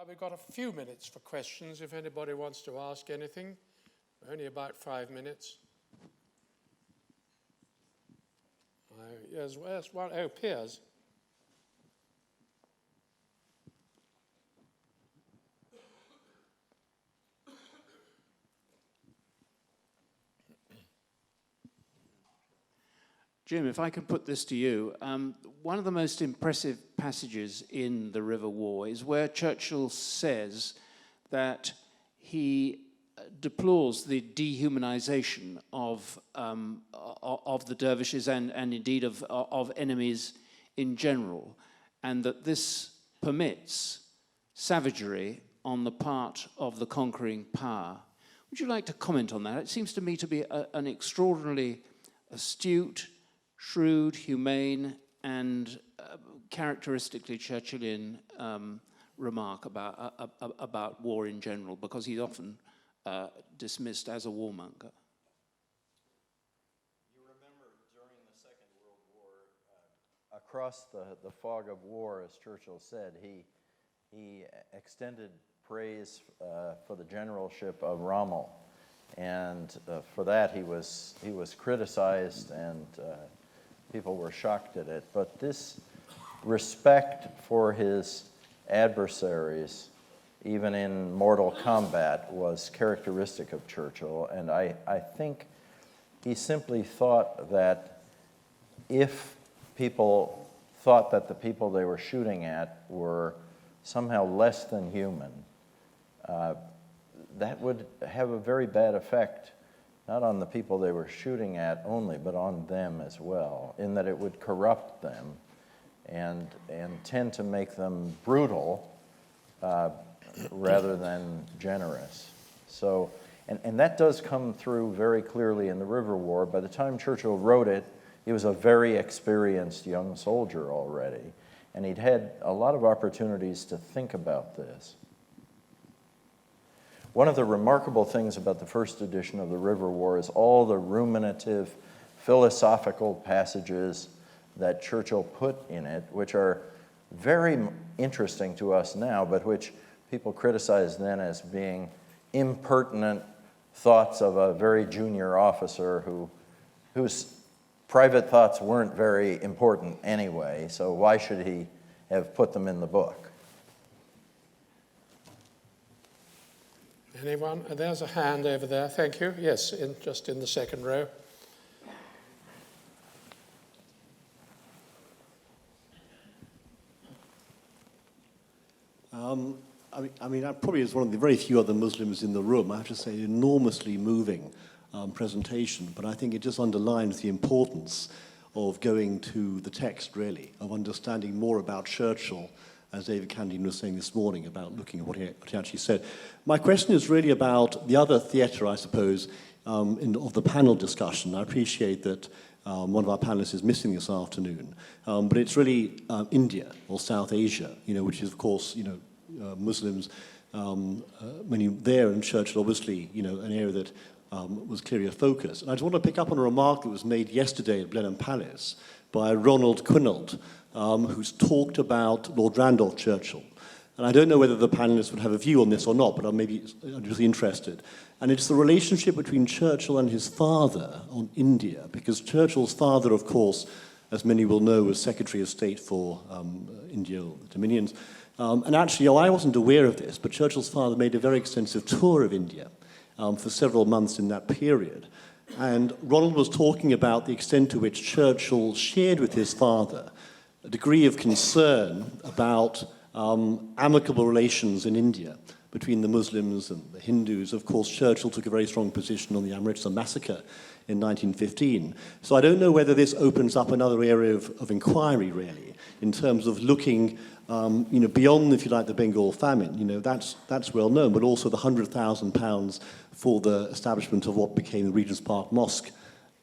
Now we've got a few minutes for questions if anybody wants to ask anything. Only about 5 minutes. Yes, one. Oh, Piers. Jim, if I can put this to you, one of the most impressive passages in the River War is where Churchill says that he deplores the dehumanization of the dervishes and indeed of enemies in general, and that this permits savagery on the part of the conquering power. Would you like to comment on that? It seems to me to be an extraordinarily astute, shrewd, humane, and characteristically Churchillian remark about war in general, because he's often dismissed as a warmonger. You remember during the Second World War, across the fog of war, as Churchill said, he extended praise for the generalship of Rommel, and for that he was criticized, and people were shocked at it. But this respect for his adversaries, even in mortal combat, was characteristic of Churchill. And I think he simply thought that if people thought that the people they were shooting at were somehow less than human, that would have a very bad effect, not on the people they were shooting at only, but on them as well, in that it would corrupt them and tend to make them brutal rather than generous. So, and that does come through very clearly in the River War. By the time Churchill wrote it, he was a very experienced young soldier already, and he'd had a lot of opportunities to think about this. One of the remarkable things about the first edition of the River War is all the ruminative, philosophical passages that Churchill put in it, which are very interesting to us now, but which people criticized then as being impertinent thoughts of a very junior officer whose private thoughts weren't very important anyway, so why should he have put them in the book? Anyone? There's a hand over there. Thank you. Yes, just in the second row. I mean, I probably as one of the very few other Muslims in the room, I have to say, enormously moving presentation, but I think it just underlines the importance of going to the text, really, of understanding more about Churchill, as David Candine was saying this morning, about looking at what he actually said. My question is really about the other theatre, I suppose, of the panel discussion. I appreciate that one of our panelists is missing this afternoon, but it's really India or South Asia, which is, of course, Muslims, many there, and Churchill, obviously, an area that was clearly a focus. And I just want to pick up on a remark that was made yesterday at Blenheim Palace by Ronald Quinault, who's talked about Lord Randolph Churchill. And I don't know whether the panelists would have a view on this or not, but I'm just interested. And it's the relationship between Churchill and his father on India, because Churchill's father, of course, as many will know, was Secretary of State for India, or the Dominions. And actually, I wasn't aware of this, but Churchill's father made a very extensive tour of India for several months in that period. And Ronald was talking about the extent to which Churchill shared with his father a degree of concern about amicable relations in India between the Muslims and the Hindus. Of course, Churchill took a very strong position on the Amritsar massacre in 1915. So I don't know whether this opens up another area of inquiry, really, in terms of looking beyond, if you like, the Bengal famine. That's well known, but also the £100,000 for the establishment of what became the Regent's Park Mosque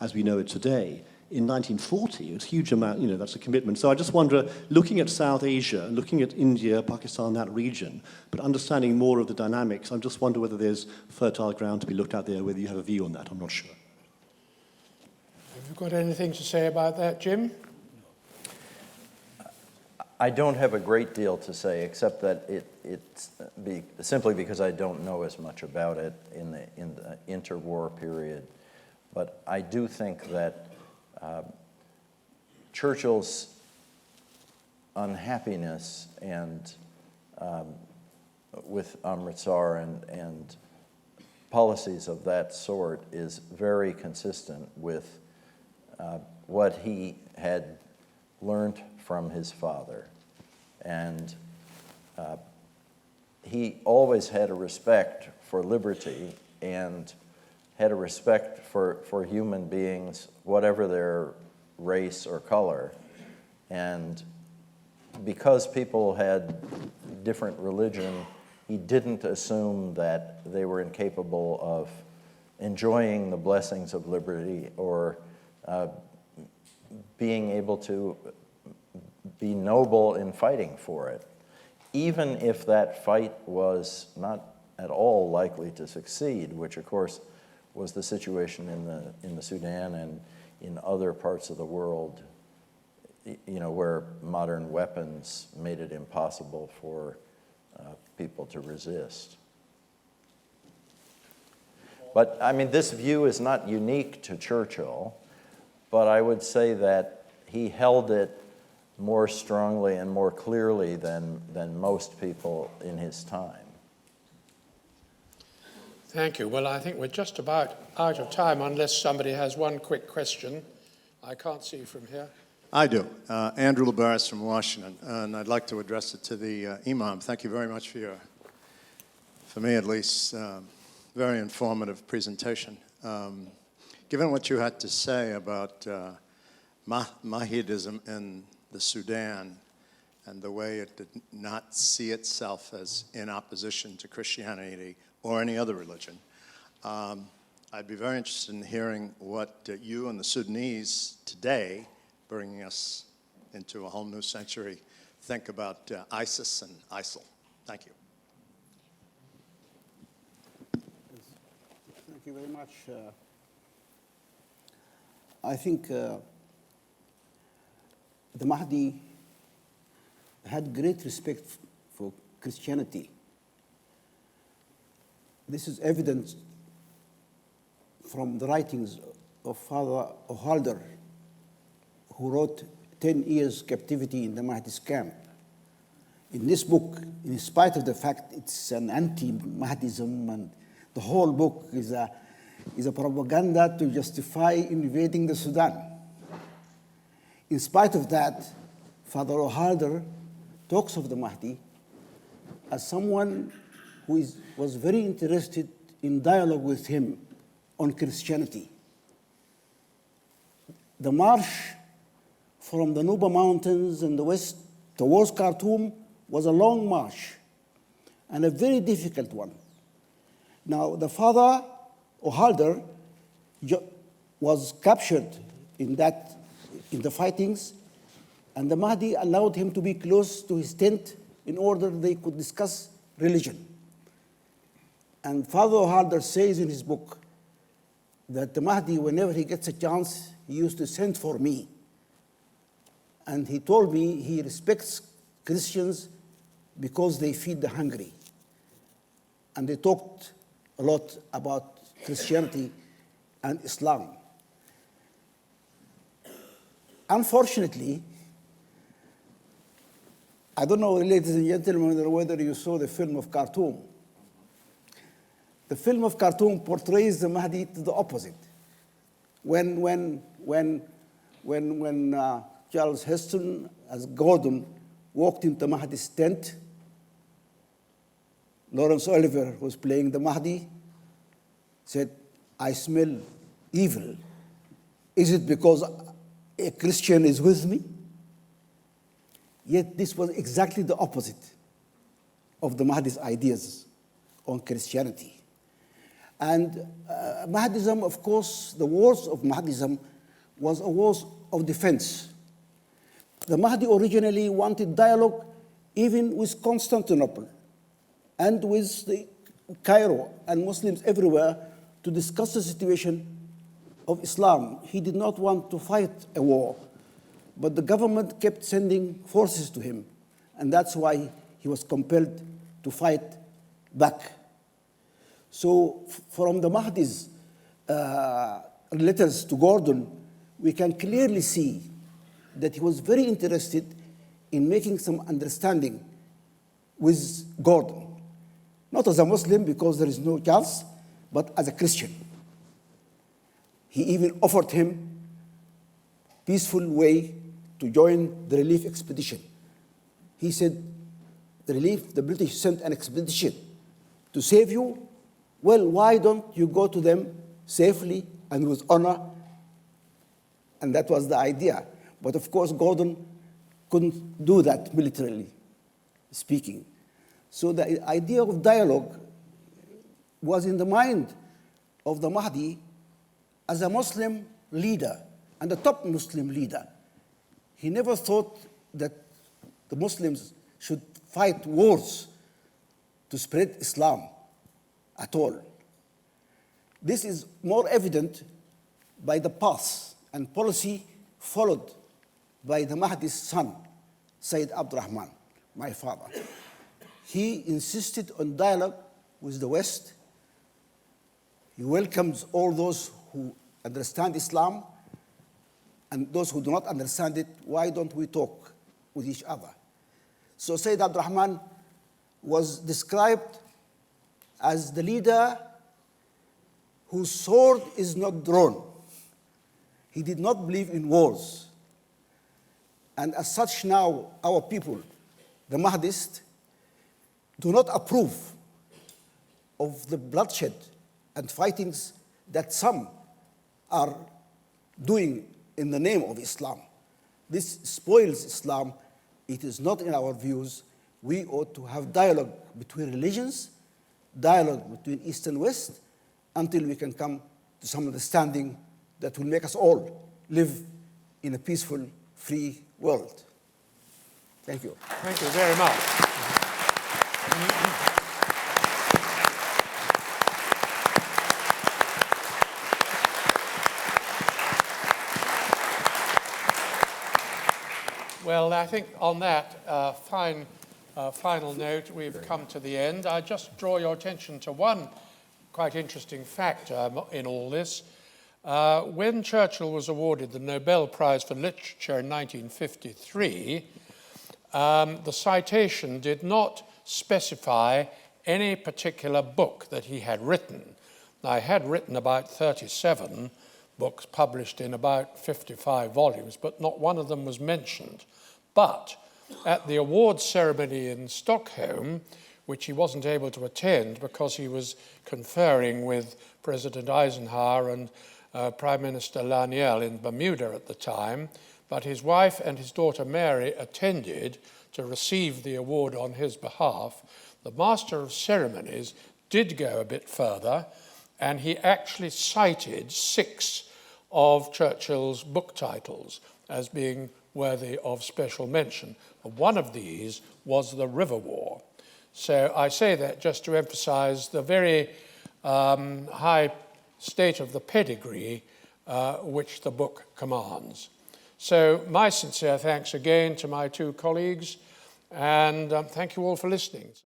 as we know it today. In 1940, it's a huge amount, that's a commitment. So I just wonder, looking at South Asia, looking at India, Pakistan, that region, but understanding more of the dynamics, I just wonder whether there's fertile ground to be looked at there, whether you have a view on that. I'm not sure. Have you got anything to say about that, Jim? I don't have a great deal to say, except that simply because I don't know as much about it in the interwar period. But I do think that Churchill's unhappiness and with Amritsar and policies of that sort is very consistent with what he had learned from his father. And he always had a respect for liberty and had a respect for human beings, whatever their race or color. And because people had different religion, he didn't assume that they were incapable of enjoying the blessings of liberty or being able to be noble in fighting for it, even if that fight was not at all likely to succeed, which of course was the situation in the Sudan and in other parts of the world, you know, where modern weapons made it impossible for people to resist. But I mean, this view is not unique to Churchill, but I would say that he held it more strongly and more clearly than most people in his time. Thank you. Well, I think we're just about out of time unless somebody has one quick question. I can't see from here. I do. Andrew Labaris from Washington, and I'd like to address it to the Imam. Thank you very much for your, for me at least, very informative presentation. Given what you had to say about Mahidism in the Sudan and the way it did not see itself as in opposition to Christianity or any other religion, I'd be very interested in hearing what you and the Sudanese today, bringing us into a whole new century, think about ISIS and ISIL. Thank you. Thank you very much. I think the Mahdi had great respect for Christianity. This is evident from the writings of Father O'Halder, who wrote 10 Years Captivity in the Mahdi's Camp. In this book, in spite of the fact it's an anti-Mahdism, and the whole book is a propaganda to justify invading the Sudan. In spite of that, Father O'Halder talks of the Mahdi as someone who was very interested in dialogue with him on Christianity. The march from the Nuba Mountains in the west towards Khartoum was a long march and a very difficult one. Now, the Father O'Halder was captured in the fightings, and the Mahdi allowed him to be close to his tent in order they could discuss religion. And Father O'Halder says in his book that the Mahdi, whenever he gets a chance, he used to send for me. And he told me he respects Christians because they feed the hungry. And they talked a lot about Christianity and Islam. Unfortunately, I don't know, ladies and gentlemen, whether you saw the film of Khartoum. The film of Khartoum portrays the Mahdi to the opposite. When Charles Heston, as Gordon, walked into Mahdi's tent, Lawrence Oliver, who was playing the Mahdi, said, "I smell evil. Is it because a Christian is with me?" Yet this was exactly the opposite of the Mahdi's ideas on Christianity. And Mahdism, of course, the wars of Mahdism was a wars of defense. The Mahdi originally wanted dialogue even with Constantinople and with Cairo and Muslims everywhere to discuss the situation of Islam. He did not want to fight a war. but the government kept sending forces to him, and that's why he was compelled to fight back. So from the Mahdi's letters to Gordon, we can clearly see that he was very interested in making some understanding with Gordon. Not as a Muslim, because there is no chance, but as a Christian. He even offered him peaceful way to join the relief expedition. He said, the British sent an expedition to save you. Well, why don't you go to them safely and with honor? And that was the idea. But of course, Gordon couldn't do that militarily speaking. So the idea of dialogue was in the mind of the Mahdi as a Muslim leader and a top Muslim leader. He never thought that the Muslims should fight wars to spread Islam at all. This is more evident by the path and policy followed by the Mahdi's son, Sayyid Abdurrahman, my father. He insisted on dialogue with the West. He welcomes all those who understand Islam, and those who do not understand it, why don't we talk with each other? So Sayyid Abdurrahman was described as the leader whose sword is not drawn. He did not believe in wars. And as such now, our people, the Mahdists, do not approve of the bloodshed and fightings that some are doing in the name of Islam. This spoils Islam. It is not in our views. We ought to have dialogue between religions, dialogue between East and West, until we can come to some understanding that will make us all live in a peaceful, free world. Thank you. Thank you very much. Well, I think on that final note, we've come to the end. I just draw your attention to one quite interesting factor in all this. When Churchill was awarded the Nobel Prize for Literature in 1953, the citation did not specify any particular book that he had written. Now, he had written about 37 books published in about 55 volumes, but not one of them was mentioned. But at the awards ceremony in Stockholm, which he wasn't able to attend because he was conferring with President Eisenhower and Prime Minister Lanier in Bermuda at the time, but his wife and his daughter Mary attended to receive the award on his behalf. The Master of Ceremonies did go a bit further, and he actually cited 6 of Churchill's book titles as being worthy of special mention. And one of these was The River War. So I say that just to emphasize the very high state of the pedigree which the book commands. So my sincere thanks again to my 2 colleagues, and thank you all for listening.